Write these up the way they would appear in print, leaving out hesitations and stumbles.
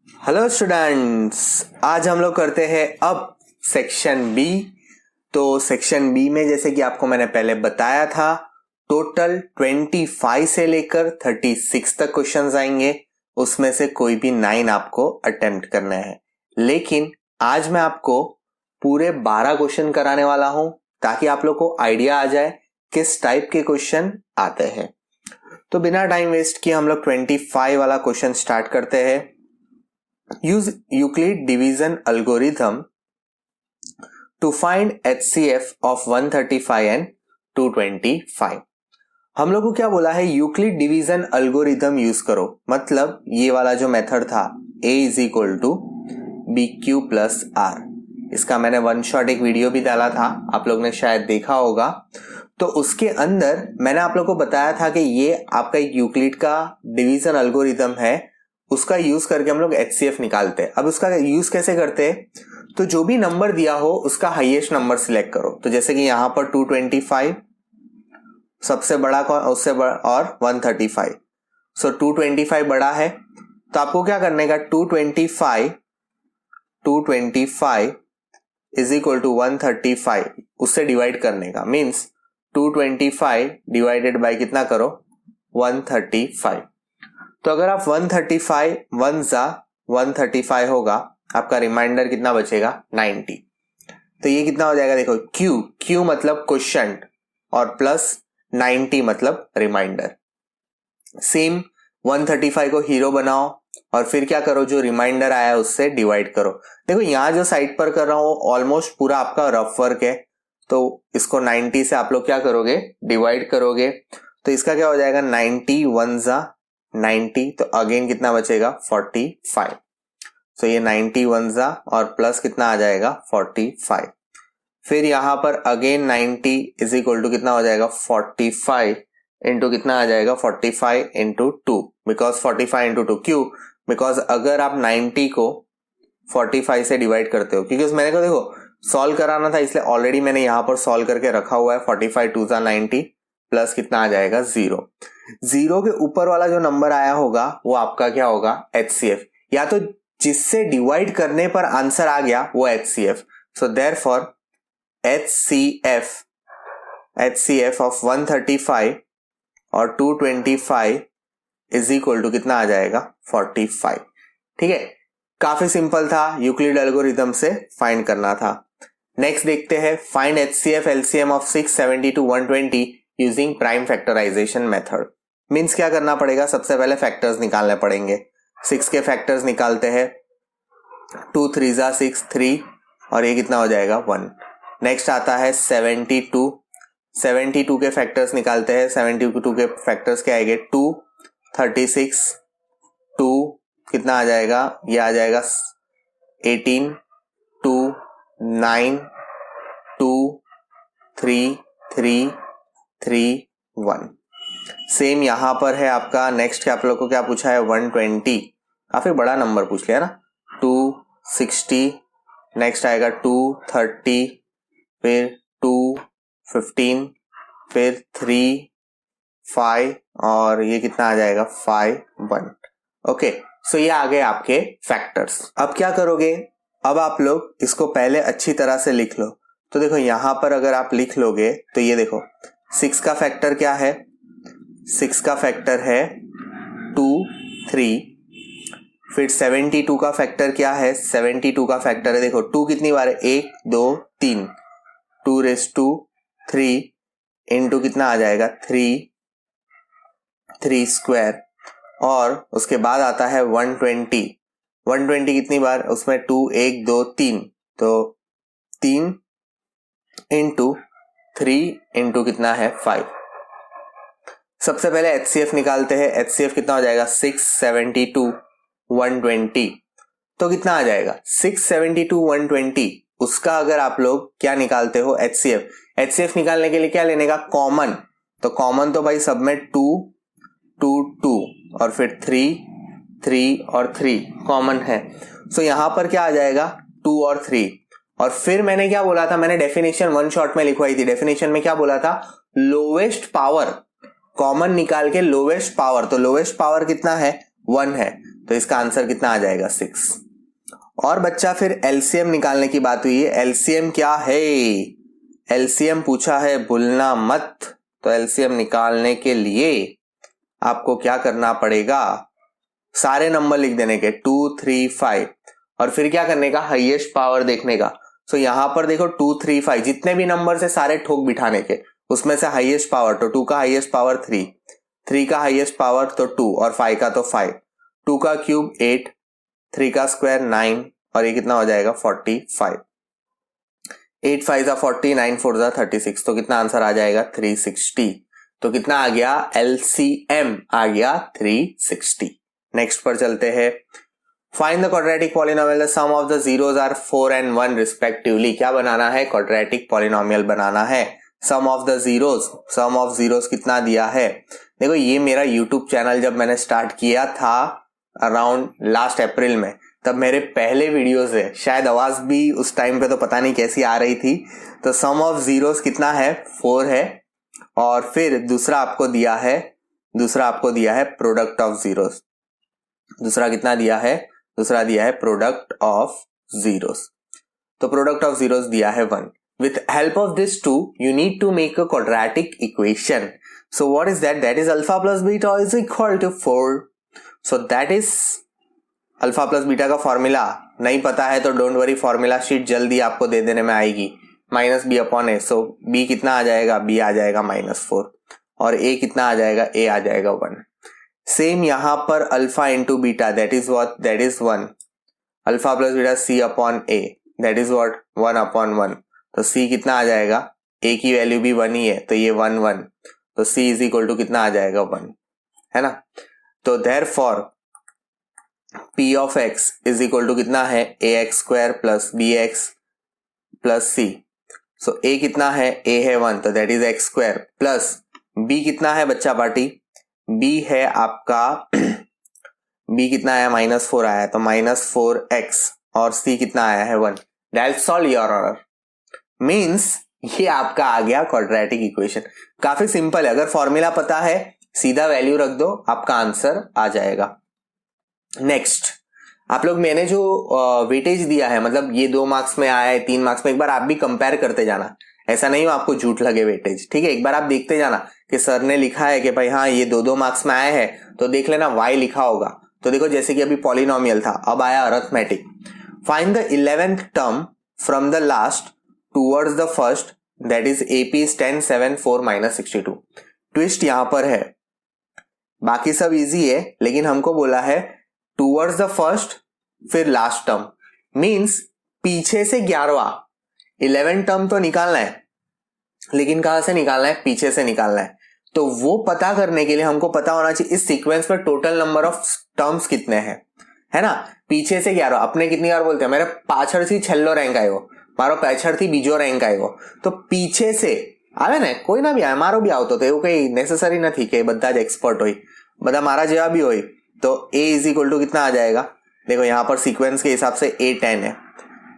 Hello students, आज हम लोग करते हैं अब सेक्शन बी। तो सेक्शन बी में जैसे कि आपको मैंने पहले बताया था, टोटल 25 से लेकर 36 तक क्वेश्चंस आएंगे। उसमें से कोई भी 9 आपको अटेम्प्ट करना है। लेकिन आज मैं आपको पूरे 12 क्वेश्चन कराने वाला हूं ताकि आप लोग को आइडिया आ जाए किस टाइप के क्वेश्चन आते हैं। तो बिना टाइम वेस्ट किए हम लोग 25 वाला क्वेश्चन स्टार्ट करते हैं। Use Euclid division algorithm to find HCF of 135 and 225। हम लोग को क्या बोला है, यूक्लिड डिवीजन अल्गोरिथम यूज करो। मतलब ये वाला जो मेथड था a is equal to b q plus r, इसका मैंने वन शॉट एक वीडियो भी डाला था, आप लोग ने शायद देखा होगा। तो उसके अंदर मैंने आप लोग को बताया था कि ये आपका एक यूक्लिड का डिवीजन अल्गोरिथम है, उसका यूज करके हम लोग HCF निकालते हैं। अब उसका यूज कैसे करते हैं, तो जो भी नंबर दिया हो उसका हाईएस्ट नंबर सिलेक्ट करो। तो जैसे कि यहां पर 225 सबसे बड़ा उससे बड़ा और 135, सो 225 बड़ा है। तो आपको क्या करने का, 225 इज इक्वल टू 135 उससे डिवाइड करने का। मीन्स 225 डिवाइडेड बाय कितना करो, 135। तो अगर आप 135 1 जा 135 होगा, आपका रिमाइंडर कितना बचेगा, 90। तो ये कितना हो जाएगा, देखो क्यू मतलब क्वोशिएंट और प्लस 90 मतलब रिमाइंडर। सेम 135 को हीरो बनाओ और फिर क्या करो, जो रिमाइंडर आया उससे डिवाइड करो। देखो यहां जो साइड पर कर रहा हूं ऑलमोस्ट पूरा आपका रफ वर्क है, तो इसको 90 से आप लोग क्या करोगे, डिवाइड करोगे। तो इसका क्या हो जाएगा, 90 1 जा 90, तो अगेन कितना बचेगा, 45। तो ये 90 1 जा और प्लस कितना आ जाएगा, 45। फिर यहां पर अगेन 90 इज इक्वल टू कितना हो जाएगा, 45 इंटू कितना आ जाएगा, 45 इंटू 2, बिकॉज 45 इंटू 2 क्यों, बिकॉज अगर आप 90 को 45 से डिवाइड करते हो, क्योंकि मैंने को देखो सॉल्व कराना था इसलिए ऑलरेडी मैंने यहां पर सॉल्व करके रखा हुआ है। 45 2 जा 90 प्लस कितना आ जाएगा, 0 के ऊपर वाला जो नंबर आया होगा वो आपका क्या होगा, HCF, या तो जिससे डिवाइड करने पर आंसर आ गया वो HCF। So therefore HCF of 135 और 225 इज इक्वल टू कितना आ जाएगा, 45। ठीक है, काफी सिंपल था, यूक्लिड एल्गोरिथम से फाइंड करना था। नेक्स्ट देखते हैं, find HCF LCM of 672 120 using prime factorisation method. Means क्या करना पड़ेगा, सबसे पहले फैक्टर्स निकालने पड़ेंगे। 6 के फैक्टर्स निकालते हैं, 2 3 जा 6 3 और ये कितना हो जाएगा, 1। नेक्स्ट आता है 72 के फैक्टर्स निकालते हैं। 72 के फैक्टर्स क्या आएंगे, 2 36 2 कितना आ जाएगा, ये आ जाएगा 18 2 9 2 3 3 3 1। सेम यहां पर है आपका। नेक्स्ट क्या आप लोग को क्या पूछा है, 120, काफी बड़ा नंबर पूछ लिया ना। 260, नेक्स्ट आएगा 230, फिर 215, फिर 3 5 और ये कितना आ जाएगा, 5 1। ओके, सो ये आ गए आपके फैक्टर्स। अब क्या करोगे, अब आप लोग इसको पहले अच्छी तरह से लिख लो। तो देखो यहां पर अगर आप लिख लोगे तो ये देखो 6 का फैक्टर क्या है, 6 का फैक्टर है 2 3। फिर 72 का फैक्टर क्या है, 72 का फैक्टर है, देखो 2 कितनी बार है, 1 2 3, 2 रेज़ टू 3 इंटू कितना आ जाएगा, 3 स्क्वायर। और उसके बाद आता है 120 कितनी बार, उसमें 2 1 2 3, तो 3 इंटू 3 इंटू कितना है, 5। सबसे पहले HCF निकालते हैं। HCF कितना हो जाएगा, 672 120, तो कितना आ जाएगा 672 120। उसका अगर आप लोग क्या निकालते हो, HCF निकालने के लिए क्या लेने का, कॉमन। तो कॉमन तो भाई सब में 2 2 2 और फिर 3 3 और 3 कॉमन है। सो यहां पर क्या आ जाएगा, 2 और 3। और फिर मैंने क्या बोला था, मैंने डेफिनेशन वन शॉट में लिखवाई थी। डेफिनेशन में क्या बोला था, लोवेस्ट पावर, कॉमन निकाल के लोवेस्ट पावर। तो लोवेस्ट पावर कितना है, 1 है। तो इसका आंसर कितना आ जाएगा 6। और बच्चा फिर एलसीएम निकालने की बात हुई है। एलसीएम क्या है? एलसीएम पूछा है, भूलना मत। तो एलसीएम निकालने के लिए आपको क्या करना पड़ेगा? सारे नंबर लिख देने के 2 3 5 और फिर क्या करने का? हाईएस्ट पावर देखने का। सो यहां पर देखो 2 3 5 जितने भी नंबर से सारे ठोक बिठाने के, उसमें से हाईएस्ट पावर, तो 2 का हाईएस्ट पावर 3, 3 का हाईएस्ट पावर तो 2 और 5 का तो 5, 2 का क्यूब 8, 3 का स्क्वायर 9 और ये कितना हो जाएगा 45। 8 5 जा 40, 9 4 जा 36, तो कितना आंसर आ जाएगा 360। तो कितना आ गया? एलसीएम आ गया 360। नेक्स्ट पर चलते हैं। Find the quadratic polynomial the sum of the zeros are 4 and 1 respectively. क्या बनाना है? क्वाड्रेटिक पॉलिनोमियल बनाना है। Sum of the zeros, sum of zeros कितना दिया है? देखो ये मेरा यूट्यूब चैनल जब मैंने स्टार्ट किया था अराउंड लास्ट अप्रैल में, तब मेरे पहले वीडियोस है, शायद आवाज भी उस टाइम पे तो पता नहीं कैसी आ रही थी। तो सम ऑफ जीरोस कितना है? 4 है। और फिर दूसरा आपको दिया है प्रोडक्ट ऑफ जीरोस। दूसरा कितना दिया है? दूसरा दिया है प्रोडक्ट ऑफ जीरोस। तो प्रोडक्ट ऑफ जीरोस दिया है 1। With help of this two, you need to make a quadratic equation. So what is that? That is alpha plus beta is equal to 4. So that is alpha plus beta का formula नहीं पता है तो don't worry, formula sheet जल्दी आपको दे देने में आएगी। माइनस बी अपॉन ए। सो बी कितना आ जाएगा? बी आ जाएगा -4 और ए कितना आ जाएगा? ए आ जाएगा 1। सेम यहां पर alpha into beta, that is what? That is 1। Alpha plus beta c upon a, that is what? 1 upon 1। तो सी कितना आ जाएगा? ए की वैल्यू भी 1 ही है, तो ये 1 1, तो सी इज इक्वल टू कितना आ जाएगा? 1, है ना। तो therefore p of x is equal to कितना है? A x square plus b x plus c. So a कितना है? ए है 1, तो that is x square plus b कितना है बच्चा पार्टी? बी है आपका बी कितना आया? -4 आया, तो -4x और सी कितना आया है? 1। That's all your order. Means ये आपका आ गया क्वाड्रेटिक इक्वेशन। काफी सिंपल है, अगर फॉर्मूला पता है सीधा वैल्यू रख दो, आपका आंसर आ जाएगा। नेक्स्ट, आप लोग मैंने जो वेटेज दिया है, मतलब ये 2 मार्क्स में आया है, 3 मार्क्स में, एक बार आप भी कंपेयर करते जाना। ऐसा नहीं हो आपको झूठ लगे वेटेज, ठीक है। एक बार आप देखते जाना कि सर ने लिखा है कि भाई हाँ ये 2 मार्क्स में आया है, तो देख लेना y लिखा होगा। तो देखो जैसे कि अभी पॉलिनोमियल था, अब आया arithmetic. Find the 11th term from the last towards the first, that is AP is 10 7 4 -62। Twist यहां पर है, बाकी सब इजी है, लेकिन हमको बोला है टूवर्ड्स द फर्स्ट फिर लास्ट टर्म, मींस पीछे से 11वां 11 टर्म तो निकालना है, लेकिन कहां से निकालना है? पीछे से निकालना है। तो वो पता करने के लिए हमको पता होना चाहिए इस सीक्वेंस में टोटल नंबर ऑफ टर्म्स कितने हैं, है ना। पीछे से 11, अपने कितनी बार बोलते हैं मेरे पाछड़ से छेल्लो रैंक आयो, मारो पाछड़ थी बीजो रैंक आयो। तो पीछे से आवे ने, कोई ना भी आए, मारो भी आवतो तो એવું કઈ નેસેસરી નથી કે બધા જ एक्सपर्ट હોય, બધા મારા જેવા भी હોય। तो a इज इक्वल टू कितना आ जाएगा? देखो यहां पर सीक्वेंस के हिसाब से a 10 है,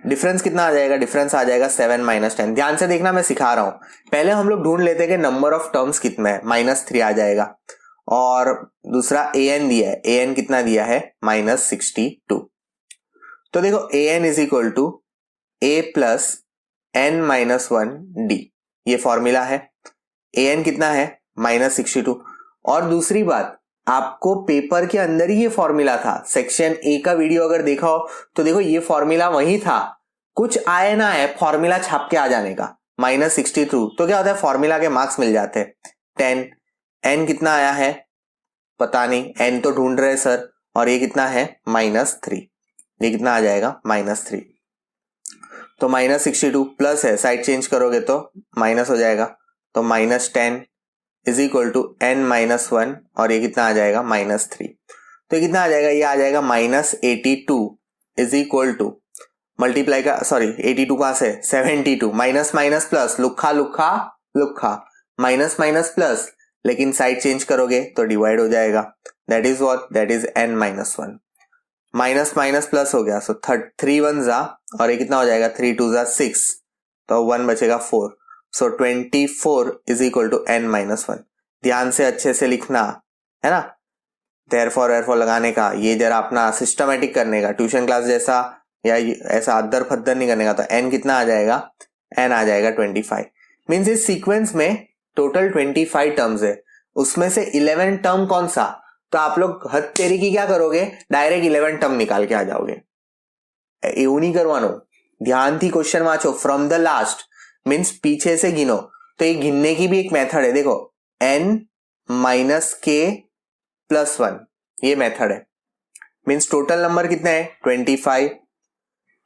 डिफरेंस कितना आ जाएगा? डिफरेंस आ जाएगा 7 -10। ध्यान से देखना, मैं सिखा रहा हूं। पहले हम लोग ढूंढ लेते हैं कि नंबर ऑफ टर्म्स कितना है, -3 आ जाएगा। और दूसरा an दिया है, an कितना दिया है? -62। तो देखो an is equal to a plus n-1d, ये फॉर्मूला है। an कितना है? -62। और दूसरी बात, आपको पेपर के अंदर ही ये फॉर्मूला था, सेक्शन ए का वीडियो अगर देखा हो तो देखो ये फॉर्मूला वही था। कुछ आए ना है, फॉर्मूला छाप के आ जाने का, -62। तो क्या होता है? फॉर्मूला के मार्क्स मिल जाते हैं 10। n कितना आया है? पता नहीं, n तो ढूंढ रहे सर। और ये कितना है? -3। ये कितना आ जाएगा? -3। तो -62 प्लस है, साइड चेंज करोगे तो माइनस हो जाएगा, तो -10 इज इक्वल टू n-1 और ये कितना आ जाएगा? -3। तो ये कितना आ जाएगा? ये आ जाएगा -82 इज इक्वल टू मल्टीप्लाई का, सॉरी 82 कहां से? 72। माइनस माइनस प्लस, लुखा लुखा लुखा, माइनस माइनस प्लस, लेकिन साइड चेंज करोगे तो डिवाइड हो जाएगा। That is what? That is n-1। Minus minus plus हो गया, सो 3 1 जा, और ये कितना हो जाएगा? 3 2 जा 6, तो 1 बचेगा 4। सो 24 इज इक्वल टू n-1। ध्यान से अच्छे से लिखना, है ना। देयरफॉर लगाने का, ये जरा अपना सिस्टमेटिक करने का, ट्यूशन क्लास जैसा या ऐसा अद्दर फद्दर नहीं करने का, तो n कितना आ जाएगा, n आ जाएगा 25। मींस इस सीक्वेंस में टोटल 25 टर्म्स है, उसमें से 11 टर्म कौन सा, तो आप लोग हद तेरी की क्या करोगे, डायरेक्ट 11 टर्म निकाल के आ जाओगे। એવું नहीं करवानो, ध्यान थी क्वेश्चन वाचो, फ्रॉम द लास्ट मीन्स पीछे से गिनो। तो ये गिनने की भी एक मेथड है, देखो n माइनस k प्लस 1, ये मेथड है। मीन्स टोटल नंबर कितना है 25,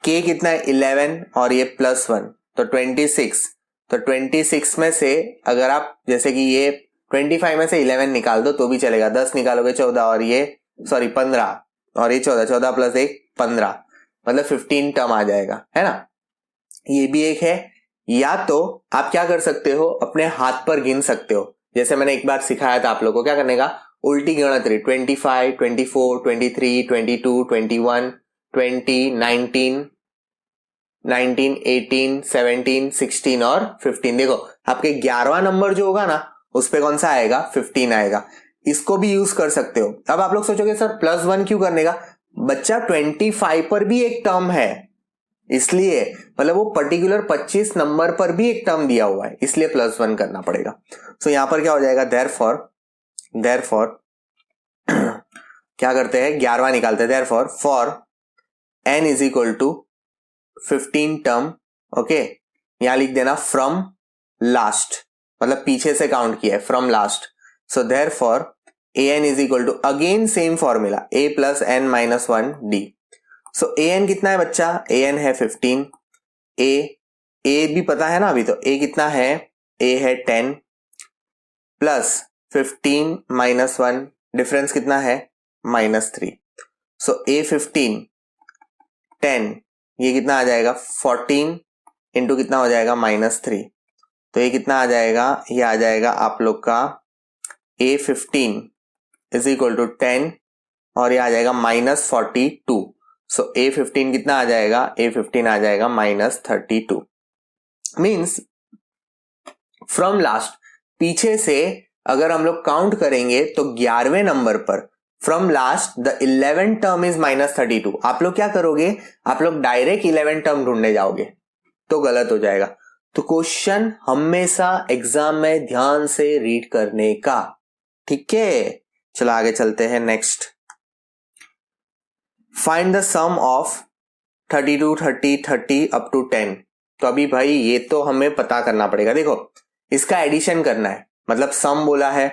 k कितना है 11 और ये प्लस 1 तो 26। तो 26 में से अगर आप जैसे कि ये 25 में से 11 निकाल दो तो भी चलेगा, 10 निकालोगे 14 और ये 15 और ये 14 प्लस 1 15, मतलब 15 टर्म आ जाएगा, है ना। ये भी एक है। या तो आप क्या कर सकते हो, अपने हाथ पर गिन सकते हो, जैसे मैंने एक बार सिखाया था आप लोगों को क्या करने का, उल्टी गिनतरी 25, 24, 23, 22, 21, 20, 19, 18, 17, 16 और 15। देखो आपके 11वां नंबर जो होगा ना उस पे कौन सा आएगा, 15 आएगा। इसको भी यूज कर सकते हो। अब आप लोग सोचोगे सर +1 क्यों करने का, बच्चा 25 पर भी एक टर्म है इसलिए, मतलब वो पर्टिकुलर 25 नंबर पर भी एक टर्म दिया हुआ है इसलिए +1 करना पड़ेगा। सो यहां पर क्या हो जाएगा, देयरफॉर क्या करते हैं, 11वां निकालते हैं। Therefore for n is equal to 15 term, okay, यहां लिख देना फ्रॉम लास्ट, मतलब पीछे से काउंट किया है, from last. So therefore an is equal to, again same formula, a plus n minus 1 d। So an कितना है बच्चा, an है 15, a भी पता है ना अभी, तो a कितना है, a है 10 प्लस 15 माइनस 1, डिफरेंस कितना है -3। सो a 15 10, ये कितना आ जाएगा 14 इंटू कितना हो जाएगा -3, तो ये कितना आ जाएगा, ये आ जाएगा आप लोग का a 15 इज इक्वल टू 10 और ये आ जाएगा -42। सो a 15 कितना आ जाएगा, a 15 आ जाएगा -32। मीन्स फ्रॉम लास्ट, पीछे से अगर हम लोग काउंट करेंगे तो 11वें नंबर पर from last the 11 term is -32। आप लोग क्या करोगे, आप लोग डायरेक्ट 11 टर्म ढूंढने जाओगे तो गलत हो जाएगा। तो क्वेश्चन हमेशा एग्जाम में ध्यान से रीड करने का, ठीक है। चलो आगे चलते हैं। Next, find the sum of 32, 30, 30 up to 10। तो अभी भाई ये तो हमें पता करना पड़ेगा। देखो इसका एडिशन करना है, मतलब सम बोला है,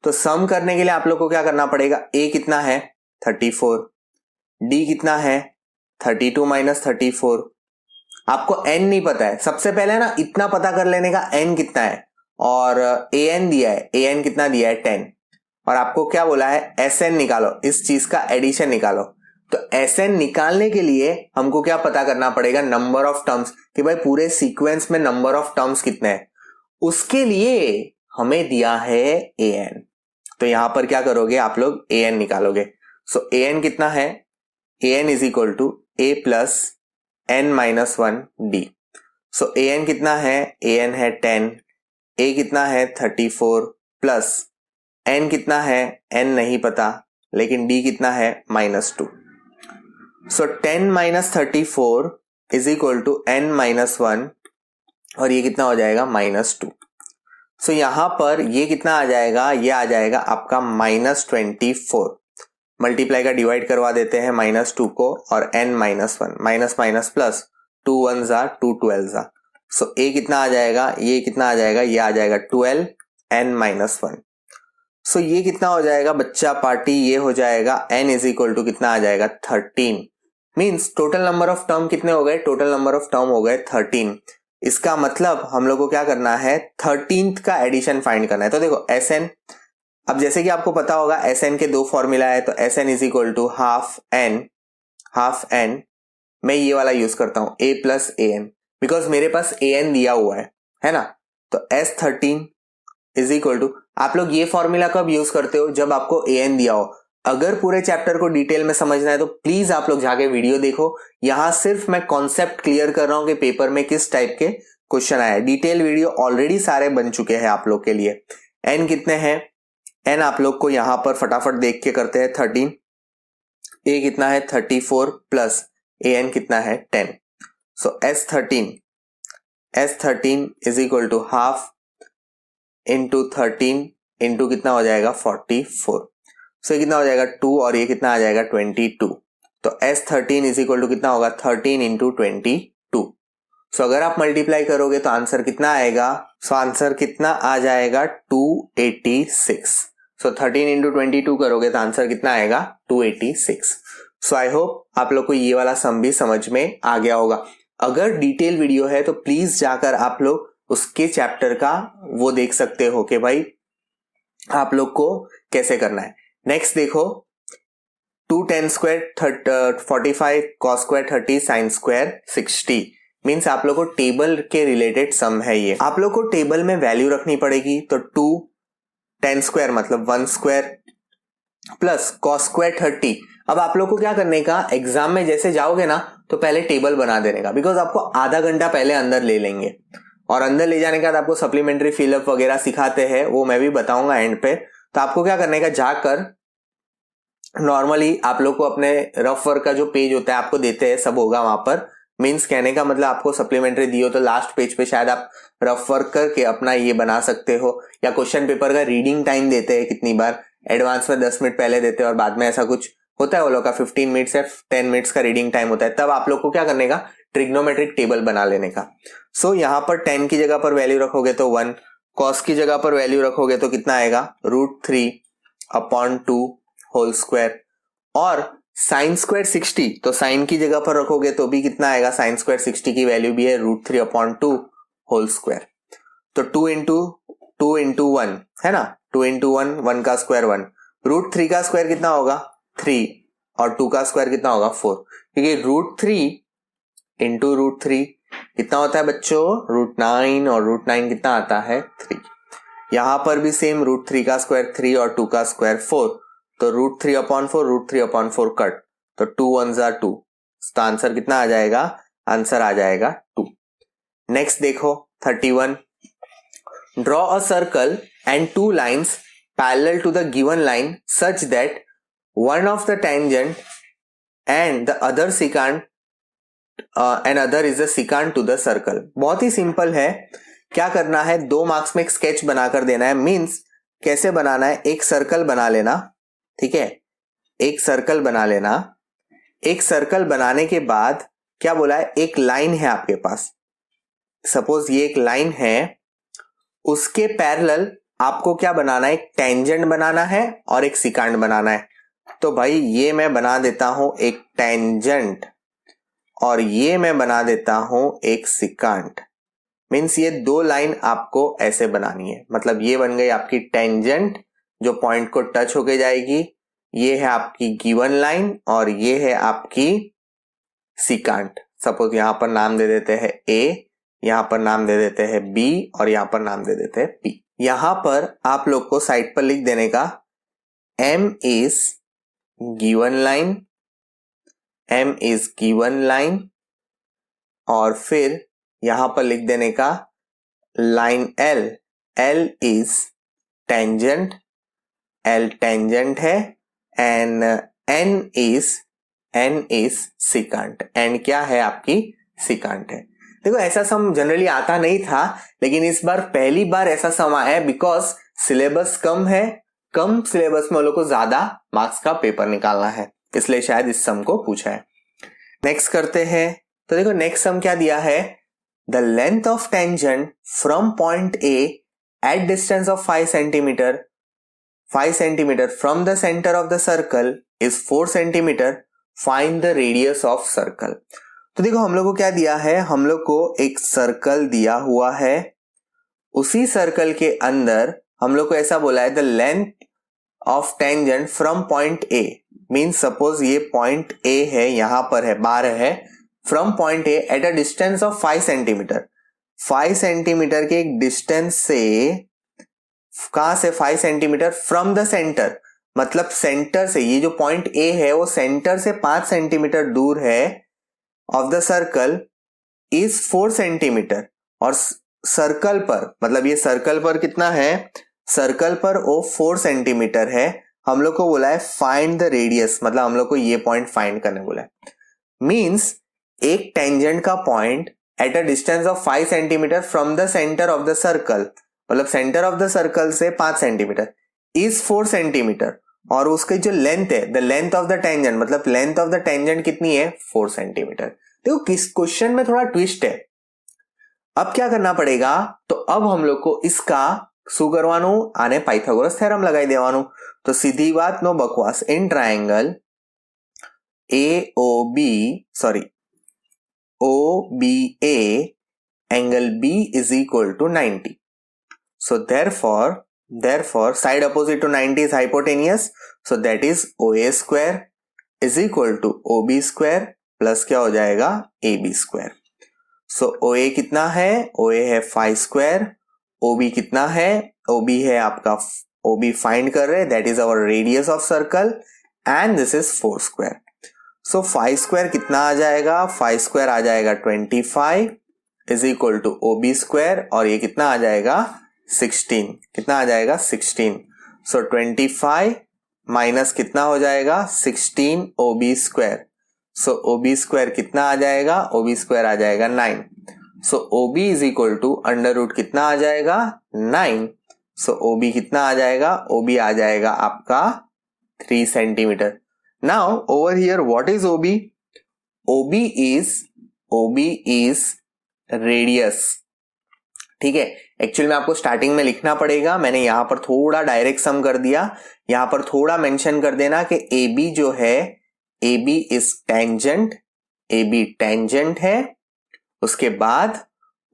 तो सम करने के लिए आप लोग को क्या करना पड़ेगा, a कितना है 34, d कितना है 32 माइनस 34। आपको n नहीं पता है, सबसे पहले ना इतना पता कर लेने का n कितना है, और an दिया है, an कितना दिया है 10, और आपको क्या बोला है sn निकालो, इस चीज का एडिशन निकालो। तो sn निकालने के लिए हमको क्या पता करना पड़ेगा, नंबर ऑफ टर्म्स, कि भाई पूरे सीक्वेंस में नंबर ऑफ टर्म्स कितने हैं, उसके लिए हमें दिया है an। तो यहां पर क्या करोगे आप लोग, an निकालोगे। सो an कितना है, an is equal to a plus n minus 1 d। So an कितना है, an है 10, a कितना है 34 प्लस n कितना है, n नहीं पता, लेकिन d कितना है -2। So 10 minus 34 is equal to n minus 1, और ये कितना हो जाएगा -2। सो यहां पर ये कितना आ जाएगा, ये आ जाएगा आपका -24। मल्टीप्लाई का डिवाइड करवा देते हैं -2 को, और n minus 1, minus minus plus, 2 1 जा 2 12 जा। सो a कितना आ जाएगा, ये कितना आ जाएगा, ये आ जाएगा 12 n माइनस 1। सो ये कितना हो जाएगा बच्चा पार्टी, ये हो जाएगा n इज इक्वल टू कितना आ जाएगा 13। Means total number of term कितने हो गए, टोटल नंबर ऑफ टर्म हो गए 13। इसका मतलब हम लोग को क्या करना है, 13th का एडिशन फाइंड करना है। तो देखो Sn, अब जैसे कि आपको पता होगा Sn के दो फॉर्मूला है, तो Sn is equal to half n, मैं ये वाला यूज करता हूं a प्लस an, बिकॉज मेरे पास an दिया हुआ है ना। तो S13 इज इक्वल टू, आप लोग ये फॉर्मूला कब यूज करते हो, जब आपको an दिया हो। अगर पूरे चैप्टर को डिटेल में समझना है तो प्लीज आप लोग जाके वीडियो देखो, यहां सिर्फ मैं कॉन्सेप्ट क्लियर कर रहा हूं कि पेपर में किस टाइप के क्वेश्चन आए। डिटेल वीडियो ऑलरेडी सारे बन चुके हैं आप लोग के लिए। n कितने हैं, एन आप लोग को यहां पर फटाफट देख के करते हैं 13, ए कितना है 34 प्लस ए एन कितना है 10। So S13 is equal to half into 13 into कितना हो जाएगा 44। सो कितना हो जाएगा 2 और ये कितना आ जाएगा 22। तो S13 इज इक्वल टू कितना होगा 13 इंटू 22। सो अगर आप मल्टीप्लाई करोगे तो आंसर कितना आएगा, सो आंसर कितना आ जाएगा 286। सो 13 इंटू 22 करोगे तो आंसर कितना आएगा 286। सो आई होप आप लोग को ये वाला सम भी समझ में आ गया होगा। अगर डिटेल वीडियो है तो प्लीज जाकर आप लोग उसके चैप्टर का वो देख सकते हो कि भाई आप लोग को कैसे करना है। नेक्स्ट देखो 2 10 square 45 cos square 30 sine square 60 means आप लोग को टेबल के रिलेटेड सम है ये। आप लोग को टेबल में वैल्यू रखनी पड़ेगी। तो 2 10 स्क्वायर मतलब 1 स्क्वायर प्लस कॉस स्क्वायर 30। अब आप लोग को क्या करने का, एग्जाम में जैसे जाओगे ना तो पहले टेबल बना देने का, बिकॉज आपको आधा घंटा पहले अंदर ले लेंगे और अंदर ले जाने के बाद आपको सप्लीमेंट्री फिलअप वगैरह सिखाते हैं, वो मैं भी बताऊंगा एंड पे। तो आपको क्या करने का, जाकर नॉर्मली आप लोग को अपने रफ वर्क का जो पेज होता है आपको देते हैं, सब होगा वहां पर। मीन्स कहने का मतलब आपको सप्लीमेंट्री दियो तो लास्ट पेज पे शायद आप रफ वर्क करके अपना ये बना सकते हो, या क्वेश्चन पेपर का रीडिंग टाइम देते हैं कितनी बार, एडवांस में 10 मिनट पहले देते हैं और बाद में ऐसा कुछ होता है वो लोग का 15 मिनट्स या 10 मिनट्स का रीडिंग टाइम होता है। तब आप लोग को क्या करने का, ट्रिग्नोमेट्रिक टेबल बना लेने का। सो यहाँ पर 10 की जगह पर वैल्यू रखोगे तो 1, कॉस की जगह पर वैल्यू रखोगे तो कितना आएगा √3/2 होल स्क्वायर, और साइन स्क्वायर 60 तो साइन की जगह पर रखोगे तो भी कितना आएगा, साइन स्क्वायर 60 की वैल्यू भी है √3/2 होल स्क्वायर। तो 2 इंटू 1 है ना, 2 इंटू 1 का स्क्वायर 1, √3 का स्क्वायर कितना होगा 3 और 2 का स्क्वायर कितना होगा 4, क्योंकि √3 इंटू √3 कितना होता है बच्चों √9 और √9 कितना आता है 3। यहां पर भी सेम √3 का स्क्वायर 3 और 2 का स्क्वायर 4, तो √3/4 कट, तो 2 1s are 2, तो आंसर कितना आ जाएगा, आंसर आ जाएगा 2। नेक्स्ट देखो 31, draw a circle and 2 lines parallel to the given line such that one of the tangent and the other secant and other is the secant to the circle। बहुत ही simple है, क्या करना है 2 marks में एक sketch बनाकर देना है। मींस कैसे बनाना है, एक सर्कल बना लेना, ठीक है, एक सर्कल बना लेना। एक सर्कल बनाने के बाद क्या बोला है, एक लाइन है आपके पास, सपोज ये एक लाइन है, उसके पैरेलल आपको क्या बनाना है, एक टेंजेंट बनाना है और एक सिकांट बनाना है। तो भाई ये मैं बना देता हूं एक टेंजेंट और ये मैं बना देता हूं एक सिकांट। मींस ये 2 लाइन आपको ऐसे बनानी है, मतलब ये बन गई आपकी टेंजेंट जो पॉइंट को टच होके जाएगी, ये है आपकी गिवन लाइन और ये है आपकी सिकांट। सपोज यहां पर नाम दे देते हैं ए, यहां पर नाम दे देते हैं बी और यहां पर नाम दे देते हैं पी। यहां पर आप लोग को साइड पर लिख देने का M is given line, M is given line, और फिर यहां पर लिख देने का line L is tangent, L tangent है, and N is secant, N क्या है आपकी सिकांट है। देखो ऐसा सम जनरली आता नहीं था, लेकिन इस बार पहली बार ऐसा सम आया है, बिकॉज सिलेबस कम है, कम सिलेबस में वो लोग को ज्यादा मार्क्स का पेपर निकालना है, इसलिए शायद इस सम को पूछा है। नेक्स्ट करते हैं, तो देखो नेक्स्ट सम क्या दिया है, the length of tangent from point A at distance of 5 centimetre from the centre of the circle is 4 centimetre, find the radius of circle. तो देखो हम लोग को क्या दिया है, हम लोग को एक सर्कल दिया हुआ है, उसी सर्कल के अंदर हम लोग को ऐसा बोला है the length of tangent from point A, mean suppose ये पॉइंट ए है, यहां पर है, 12 है, from point A at a distance of 5 centimetre, 5 centimetre के एक डिस्टेंस से, कहां से 5 सेंटीमीटर, फ्रॉम द सेंटर, मतलब सेंटर से, ये जो पॉइंट ए है वो सेंटर से 5 सेंटीमीटर दूर है, of the circle is 4 centimetre, और सर्कल पर, मतलब ये सर्कल पर कितना है, सर्कल पर ओ 4 सेंटीमीटर है, हम लोग को बोला है फाइंड द रेडियस, मतलब हम लोग को ये पॉइंट फाइंड करने बोला है। मींस एक टेंजेंट का point at a distance of 5 centimetre from the centre of the circle, मतलब सेंटर ऑफ द सर्कल से 5 सेंटीमीटर इज 4 सेंटीमीटर, और उसकी जो लेंथ है, the length of the tangent, मतलब लेंथ ऑफ द टेंजेंट कितनी है 4 सेंटीमीटर। देखो किस क्वेश्चन में थोड़ा ट्विस्ट है। अब क्या करना पड़ेगा, तो अब हम लोग को इसका શું કરવાનું, આને પાયથાગોરસ થેરમ લગાવી દેવાનું। તો सीधी बात नो बकवास, in triangle OBA angle B is equal to 90. So therefore side opposite to 90 is hypotenuse, so that is OA square is equal to OB square plus क्या हो जाएगा AB square। So OA कितना है, OA है 5 square, OB कितना है, OB है आपका, OB फाइंड कर रहे, that is our radius of circle and this is 4 square. So 5 square कितना आ जाएगा, 5 स्क्वायर आ जाएगा 25 is equal to OB square, और ये कितना आ जाएगा 16, कितना आ जाएगा 16। सो 25 माइनस कितना हो जाएगा 16 OB square. So OB square कितना आ जाएगा, OB स्क्वायर आ जाएगा 9। So OB is equal to under root कितना आ जाएगा 9। सो OB कितना आ जाएगा, OB आ जाएगा आपका 3 centimetre. Now over here what is OB? OB is radius. ठीक है, एक्चुअली में आपको स्टार्टिंग में लिखना पड़ेगा, मैंने यहां पर थोड़ा डायरेक्ट सम कर दिया, यहां पर थोड़ा मेंशन कर देना कि AB जो है, AB is tangent, AB tangent है। उसके बाद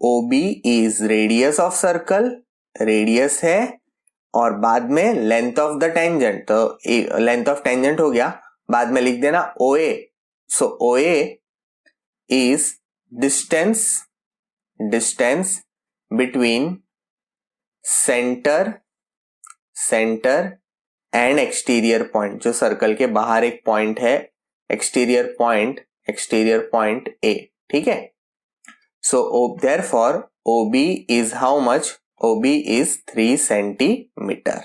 OB is radius of circle, radius है, और बाद में लेंथ ऑफ द टेंजेंट, तो लेंथ ऑफ टेंजेंट हो गया, बाद में लिख देना OA। So OA is distance between centre and exterior point, जो सर्कल के बाहर एक पॉइंट है, एक्सटीरियर पॉइंट A। ठीक है, so therefore OB is how much? OB is 3 centimetre,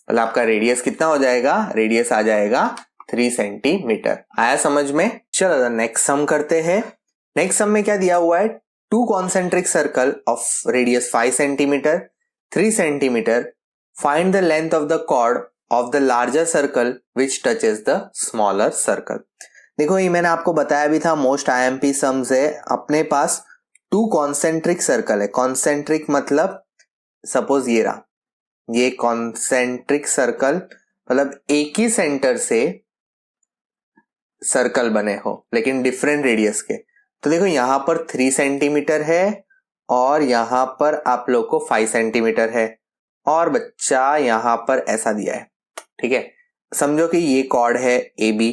मतलब आपका रेडियस कितना हो जाएगा, रेडियस आ जाएगा 3 सेंटीमीटर। आया समझ में? चलो नेक्स्ट सम करते हैं। नेक्स्ट सम में क्या दिया हुआ है, 2 concentric circle of radius 5 centimetre 3 centimetre, find the length of the chord of the larger circle which touches the smaller circle. देखो ये मैंने आपको बताया भी था, मोस्ट IMP सम्स है अपने पास। 2 कॉन्सेंट्रिक सर्कल है, कॉन्सेंट्रिक मतलब सपोज ये रहा, ये कॉन्सेंट्रिक सर्कल मतलब एक ही सेंटर से सर्कल बने हो लेकिन डिफरेंट रेडियस के। तो देखो यहां पर 3 सेंटीमीटर है और यहां पर आप लोग को 5 सेंटीमीटर है, और बच्चा यहां पर ऐसा दिया है। ठीक है, समझो कि ये कॉर्ड है AB,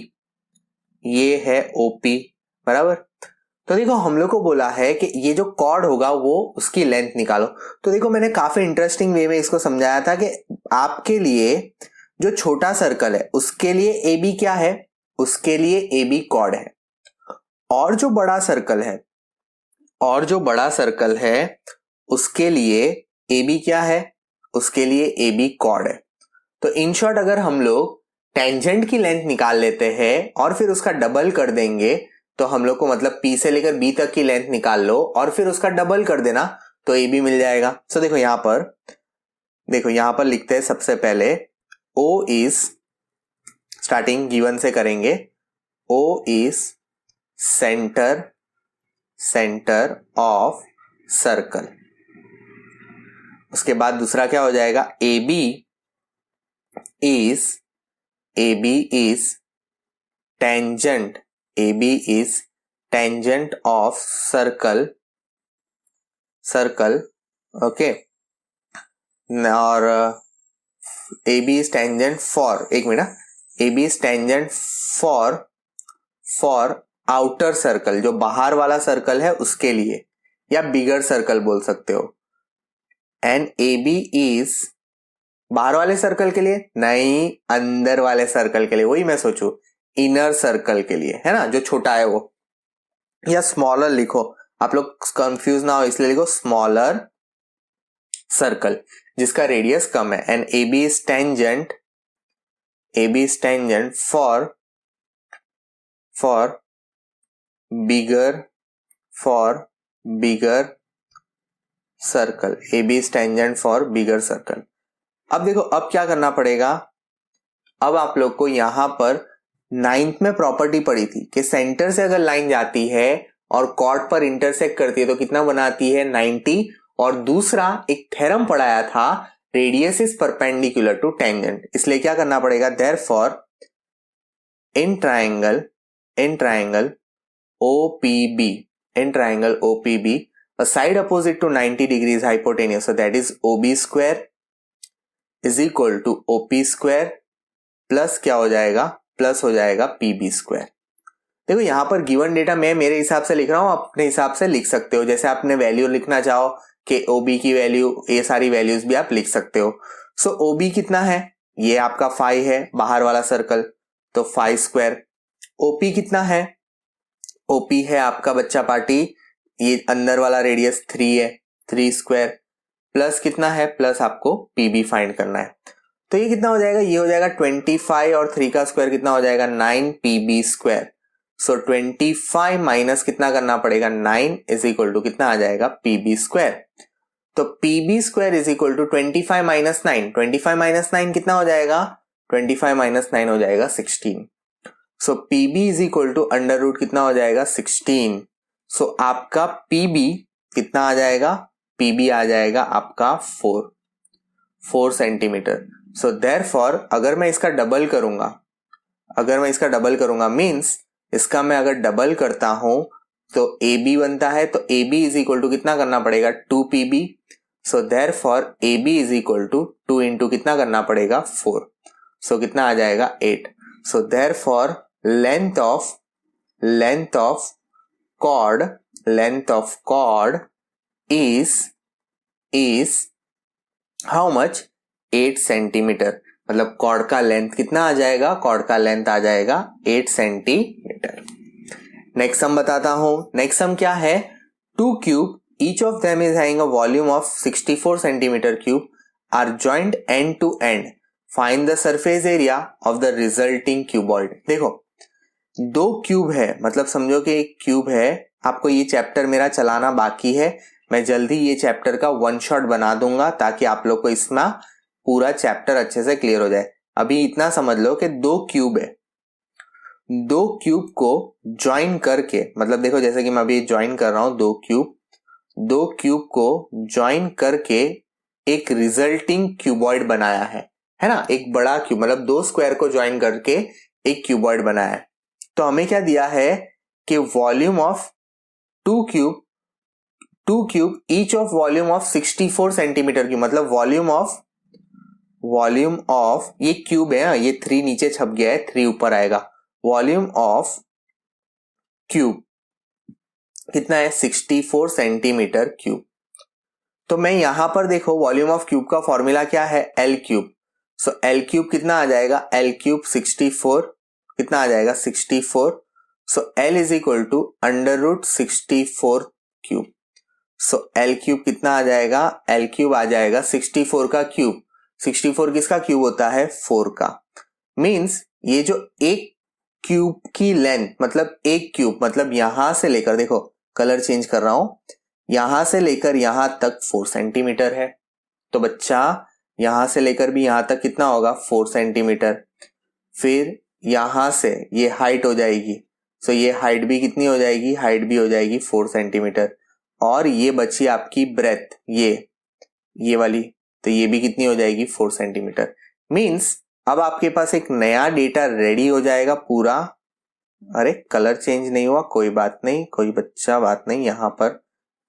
ये है OP, बराबर। तो देखो हम लोग को बोला है कि ये जो कॉर्ड होगा वो उसकी लेंथ निकालो। तो देखो मैंने काफी इंटरेस्टिंग वे में इसको समझाया था कि आपके लिए जो छोटा सर्कल है उसके लिए AB क्या है, उसके लिए AB कॉर्ड है, और जो बड़ा सर्कल है उसके लिए AB क्या है, उसके लिए AB कॉर्ड है। तो इन शॉर्ट अगर हम लोग टेंजेंट की लेंथ निकाल लेते हैं और फिर उसका डबल कर देंगे, तो हम लोग को मतलब P से लेकर B तक की लेंथ निकाल लो और फिर उसका डबल कर देना तो AB मिल जाएगा। सो देखो यहां पर लिखते हैं सबसे पहले O इज, स्टार्टिंग गिवन से करेंगे, O is centre of circle. उसके बाद दूसरा क्या हो जाएगा, AB is tangent of circle, okay. और AB इज टेंजेंट फॉर, एक minute, AB is tangent for outer circle, जो बाहर वाला सर्कल है उसके लिए, या बिगर सर्कल बोल सकते हो। एंड AB इज बाहर वाले सर्कल के लिए नहीं, अंदर वाले सर्कल के लिए, वही मैं सोचू इनर सर्कल के लिए, है ना, जो छोटा है वो, या स्मॉलर लिखो, आप लोग कंफ्यूज ना हो इसलिए लिखो स्मॉलर सर्कल जिसका रेडियस कम है and AB is tangent for bigger circle, AB is tangent for bigger circle. अब देखो अब क्या करना पड़ेगा, अब आप लोग को यहां पर 9th में प्रॉपर्टी पड़ी थी कि सेंटर से अगर लाइन जाती है और कॉर्ड पर इंटरसेक्ट करती है तो कितना बनाती है 90, और दूसरा एक थ्योरम पढ़ाया था radius is perpendicular to tangent, इसलिए क्या करना पड़ेगा, therefore in triangle OPB a side opposite to 90 degrees hypotenuse, so that is OB square is equal to OP square plus क्या हो जाएगा, प्लस हो जाएगा PB स्क्वायर। देखो यहां पर गिवन डेटा मैं मेरे हिसाब से लिख रहा हूं, अपने हिसाब से लिख सकते हो, जैसे आपने वैल्यू लिखना चाहो कि OB की वैल्यू, ये सारी वैल्यूज भी आप लिख सकते हो। सो OB कितना है, ये आपका 5 है बाहर वाला सर्कल, तो 5 स्क्वायर। OP कितना है, OP है आपका बच्चा पार्टी, ये अंदर वाला रेडियस 3 है, 3 स्क्वायर, प्लस कितना है, प्लस आपको PB फाइंड करना है। तो ये कितना हो जाएगा, ये हो जाएगा 25 और 3 का स्क्वायर कितना हो जाएगा 9 PB स्क्वायर। सो 25 माइनस कितना करना पड़ेगा 9 इज इक्वल टू कितना आ जाएगा PB square. So PB square is equal to 25 minus 9, 25 minus 9 कितना हो जाएगा, 25 माइनस 9 हो जाएगा 16। So PB is equal to under root कितना हो जाएगा 16। सो आपका PB कितना आ जाएगा, PB आ जाएगा आपका 4 सेंटीमीटर। सो देयरफॉर अगर मैं इसका डबल करूंगा मींस इसका मैं अगर डबल करता हूं तो AB बनता है, तो AB इज इक्वल टू कितना करना पड़ेगा 2PB। So therefore AB is equal to 2 into कितना करना पड़ेगा 4, सो कितना आ जाएगा 8। So therefore length of chord is how much 8 centimetre, मतलब कॉर्ड का लेंथ कितना आ जाएगा, कॉर्ड का लेंथ आ जाएगा 8 सेंटीमीटर। नेक्स्ट सम बताता हूं, नेक्स्ट सम क्या है, 2 cube each of them is having a volume of 64 centimeter cube are joined end to end, find the surface area of the resulting cuboid। देखो 2 cube है, मतलब समझो कि एक क्यूब है, आपको ये चैप्टर मेरा चलाना बाकी है, मैं जल्दी ये चैप्टर का 1 शॉट बना दूंगा ताकि आप लोग को इसमें पूरा चैप्टर अच्छे से क्लियर हो जाए। अभी इतना समझ लो कि 2 क्यूब है, 2 क्यूब को ज्वाइन करके, मतलब देखो जैसे कि मैं अभी ज्वाइन कर रहा हूं 2 क्यूब को ज्वाइन करके एक रिजल्टिंग क्यूबॉइड बनाया है ना, एक बड़ा क्यूब, मतलब 2 स्क्वायर को ज्वाइन करके एक क्यूबॉइड बनाया है। तो हमें क्या दिया है कि volume of 2 cube each of volume of 64 centimetre cube, मतलब वॉल्यूम ऑफ ये क्यूब है, ये 3 नीचे छप गया है, 3 ऊपर आएगा, वॉल्यूम ऑफ क्यूब कितना है 64 सेंटीमीटर क्यूब। तो मैं यहां पर देखो वॉल्यूम ऑफ क्यूब का फॉर्मूला क्या है, L cube. So L cube कितना आ जाएगा, L क्यूब 64 कितना आ जाएगा 64। So L is equal to under root 64 cube. So L cube कितना आ जाएगा, L क्यूब आ जाएगा 64 का क्यूब, 64 किसका क्यूब होता है 4 का। मींस ये जो एक क्यूब की लेंथ, मतलब एक क्यूब, मतलब यहां से लेकर, देखो कलर चेंज कर रहा हूं, यहां से लेकर यहां तक 4 सेंटीमीटर है, तो बच्चा यहां से लेकर भी यहां तक कितना होगा 4 सेंटीमीटर। फिर यहां से ये हाइट हो जाएगी, सो ये हाइट भी कितनी हो जाएगी, हाइट भी हो जाएगी 4 सेंटीमीटर, और ये बची आपकी ब्रेथ, ये वाली, तो ये भी कितनी हो जाएगी 4 सेंटीमीटर। मींस अब आपके पास एक नया डेटा रेडी हो जाएगा पूरा। अरे कलर चेंज नहीं हुआ, कोई बात नहीं, कोई बच्चा बात नहीं, यहां पर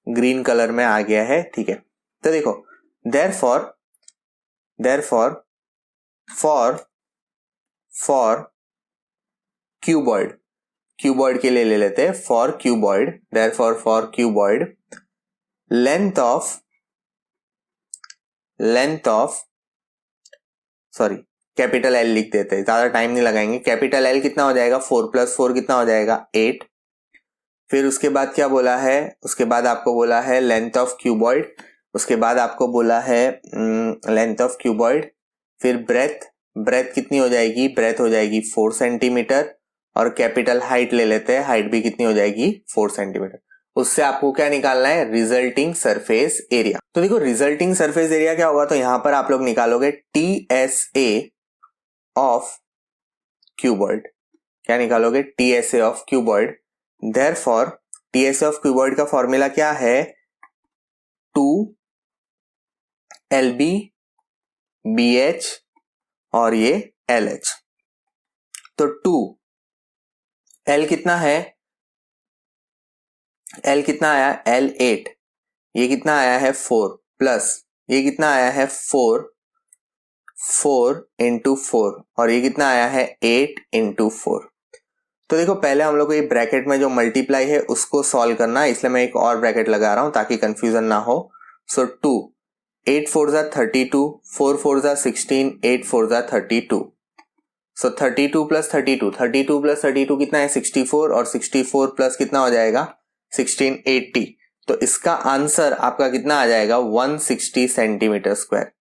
ग्रीन कलर में आ गया है, ठीक है। तो देखो देयरफॉर क्यूबॉइड के लिए ले लेते हैं, for cuboid, therefore for cuboid length of sorry capital L लिख देते हैं, ज्यादा टाइम नहीं लगाएंगे। कैपिटल L कितना हो जाएगा 4 + 4 कितना हो जाएगा 8। फिर उसके बाद क्या बोला है, उसके बाद आपको बोला है लेंथ ऑफ क्यूबॉइड, उसके बाद आपको बोला है लेंथ ऑफ क्यूबॉइड, फिर ब्रेथ कितनी हो जाएगी, ब्रेथ हो जाएगी 4 सेंटीमीटर, और कैपिटल हाइट ले लेते हैं, हाइट भी कितनी हो जाएगी 4 सेंटीमीटर। उससे आपको क्या निकालना है, रिजल्टिंग सरफेस एरिया। तो देखो रिजल्टिंग सरफेस एरिया क्या होगा, तो यहां पर आप लोग निकालोगे TSA ऑफ क्यूबॉइड। क्या निकालोगे, TSA of cuboid. Therefore TSA of cuboid का फॉर्मूला क्या है, 2LB BH और ये LH। तो 2L कितना है, L कितना आया, L8, ये कितना आया है 4, प्लस ये कितना आया है 4 into 4, और ये कितना आया है 8 into 4। तो देखो पहले हम लोग को ये ब्रैकेट में जो मल्टीप्लाई है उसको सॉल्व करना है, इसलिए मैं एक और ब्रैकेट लगा रहा हूं ताकि कंफ्यूजन ना हो। सो 2 8 4 जा 32, 4 4 जा 16, 8 4 जा 32। सो 32 प्लस 32, 32 प्लस 32 कितना है 64, और 64 प्लस कितना हो जाएगा 1680। तो इसका आंसर आपका कितना आ जाएगा 160 सेंटीमीटर स्क्वायर।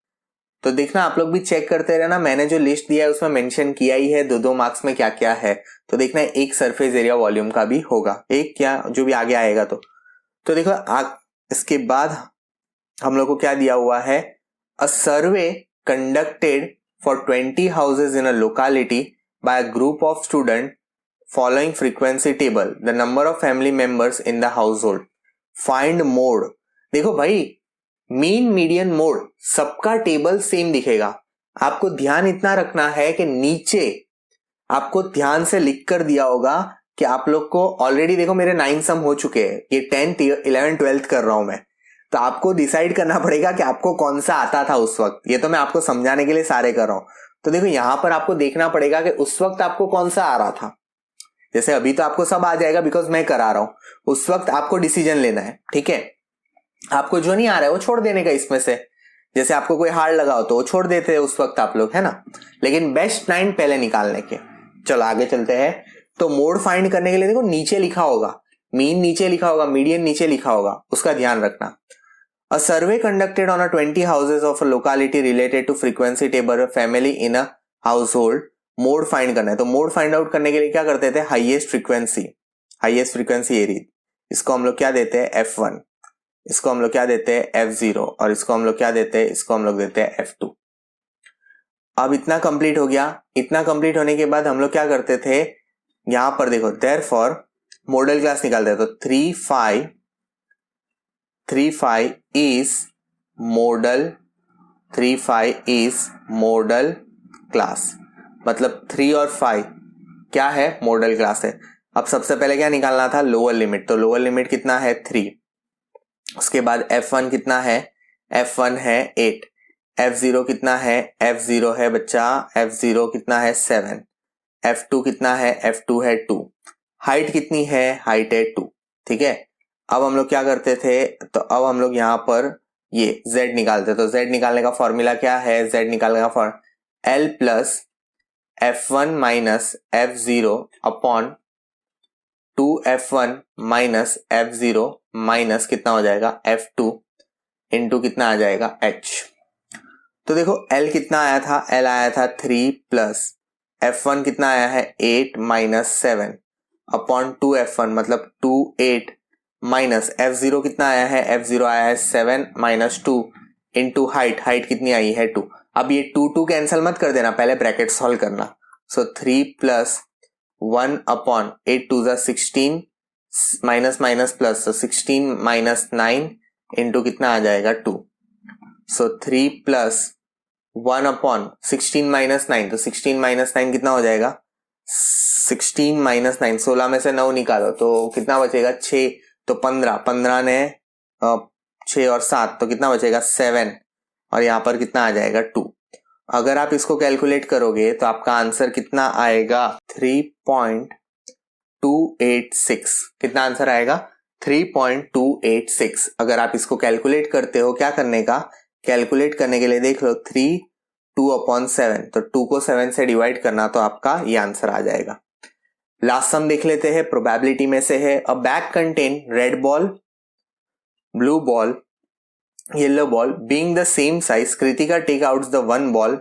तो देखना आप लोग भी चेक करते रहना, मैंने जो लिस्ट दिया है उसमें मेंशन किया ही है 2-2 मार्क्स में क्या क्या है। तो देखना एक सरफेस एरिया वॉल्यूम का भी होगा, एक क्या जो भी आगे आएगा। तो देखो इसके बाद हम लोग को क्या दिया हुआ है, a survey conducted for 20 houses in a locality by a group of student following frequency table, the number of family members in the household, find mode. देखो भाई मीन मीडियन मोड सबका टेबल सेम दिखेगा, आपको ध्यान इतना रखना है कि नीचे आपको ध्यान से लिख कर दिया होगा कि आप लोग को ऑलरेडी देखो मेरे 9 सम हो चुके हैं, ये 10th 11th 12th कर रहा हूं मैं, तो आपको डिसाइड करना पड़ेगा कि आपको कौन सा आता था उस वक्त। ये तो मैं आपको समझाने के लिए सारे कर रहा हूं। तो देखो यहां पर आपको देखना पड़ेगा कि उस वक्त आपको कौन सा आ रहा था। जैसे अभी तो आपको सब आ जाएगा बिकॉज मैं करा रहा हूं, उस वक्त आपको डिसीजन लेना है, ठीक है। आपको जो नहीं आ रहा है वो छोड़ देने का इसमें से, जैसे आपको कोई हार्ड लगा हो तो वो छोड़ देते हैं उस वक्त आप लोग, है ना। लेकिन बेस्ट 9 पहले निकालने के। चलो आगे चलते हैं। तो मोड फाइंड करने के लिए देखो नीचे लिखा होगा, मीन नीचे लिखा होगा, मीडियन नीचे लिखा होगा, उसका ध्यान रखना। A survey conducted on a 20 houses of a locality related to frequency table family in a household, mode find करना है। तो मोड फाइंड आउट करने के लिए क्या करते थे, हाईएस्ट फ्रीक्वेंसी एरिया, इसको हम लोग क्या देते हैं F1, इसको हम लोग क्या देते हैं F0, और इसको हम लोग क्या देते हैं, इसको हम लोग देते हैं F2। अब इतना कंप्लीट हो गया। इतना कंप्लीट होने के बाद हम लोग क्या करते थे, यहां पर देखो देयरफॉर मॉडल क्लास निकालते हैं। तो 35 इज मॉडल क्लास, मतलब 3 और 5 क्या है, मॉडल क्लास है। अब सबसे पहले क्या निकालना था, लोअर लिमिट। तो लोअर लिमिट कितना है 3, उसके बाद F1 कितना है, F1 है 8, F0 कितना है, F0 है बच्चा, F0 कितना है 7, F2 कितना है, F2 है 2, हाइट कितनी है, हाइट है 2, ठीक है। अब हम लोग क्या करते थे, तो अब हम लोग यहां पर ये Z निकालते। तो Z निकालने का फॉर्मूला क्या है, Z निकालने का formula L plus F1 minus F0 upon 2F1 minus F0 minus कितना हो जाएगा F2 इंटू कितना आ जाएगा H। तो देखो L कितना आया था, L आया था 3 प्लस F1 कितना आया है 8 माइनस 7 अपॉन 2F1 मतलब 2 8 माइनस F0 कितना आया है, F0 आया है 7 माइनस 2 इंटू हाइट कितनी आई है 2। अब ये 2 कैंसिल मत कर देना, पहले ब्रैकेट सॉल्व करना। सो 3 प्लस 1 अपॉन 8 2 जा 16 minus minus plus, 16 minus 9 into कितना आ जाएगा 2। सो 3 प्लस 1 अपॉन 16 माइनस 9, तो 16 माइनस 9 कितना हो जाएगा, 16 माइनस 9, 16 में से 9 निकालो तो कितना बचेगा 6, तो 15 ने 6 और 7 तो कितना बचेगा 7, और यहां पर कितना आ जाएगा 2। अगर आप इसको कैलकुलेट करोगे तो आपका आंसर कितना आएगा 3.286। कितना आंसर आएगा 3.286। अगर आप इसको कैलकुलेट करते हो, क्या करने का, कैलकुलेट करने के लिए देख लो 3 2/7, तो 2 को 7 से डिवाइड करना, तो आपका ये आंसर आ जाएगा। लास्ट सम देख लेते हैं, प्रोबेबिलिटी में से है। अ bag contain red ball, blue ball yellow ball being the same size, Kritika take out the one ball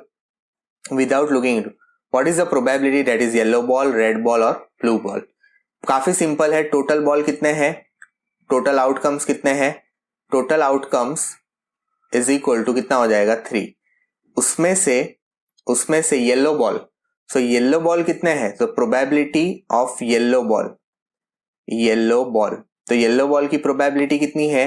without looking into. What is the probability that is yellow ball, red ball और blue ball? काफी simple है. Total ball कितने हैं, total outcomes कितने हैं, total outcomes is equal to कितना हो जाएगा 3. उसमें से yellow ball, so yellow ball कितने हैं, तो प्रोबेबिलिटी ऑफ येलो बॉल, तो येलो बॉल की प्रोबेबिलिटी कितनी है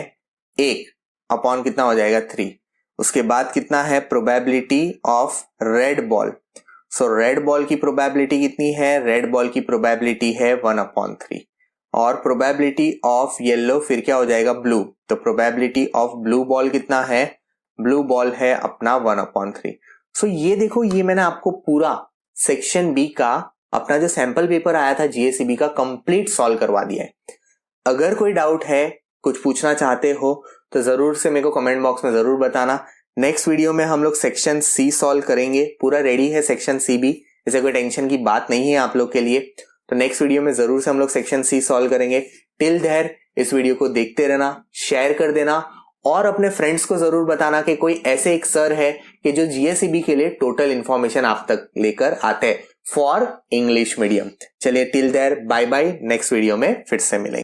1 अपॉन कितना हो जाएगा 3. उसके बाद कितना है probability of red ball, so red ball की प्रोबेबिलिटी कितनी है, रेड बॉल की प्रोबेबिलिटी है 1/3. और प्रोबेबिलिटी ऑफ येलो फिर क्या हो जाएगा ब्लू, तो प्रोबेबिलिटी ऑफ ब्लू बॉल कितना है, ब्लू बॉल है अपना 1/3. सो ये देखो, ये मैंने आपको पूरा सेक्शन बी का अपना जो सैंपल पेपर आया था जीएसईबी का कंप्लीट सॉल्व करवा दिया है. अगर कोई डाउट है, कुछ पूछना चाहते हो तो जरूर से मेरे को कमेंट बॉक्स में जरूर बताना. नेक्स्ट वीडियो में हम लोग सेक्शन सी सॉल्व करेंगे. पूरा रेडी है सेक्शन सी भी, ऐसे कोई टेंशन की बात नहीं है आप लोग के लिए. तो नेक्स्ट वीडियो में जरूर से हम लोग सेक्शन सी सॉल्व करेंगे. टिल देयर इस वीडियो को देखते रहना, शेयर कर देना और अपने फ्रेंड्स को जरूर बताना कि कोई ऐसे एक सर है कि जो जीएसईबी के लिए टोटल इंफॉर्मेशन आप तक लेकर आते हैं फॉर इंग्लिश मीडियम. चलिए till there bye bye, next video में फिर से मिलेंगे.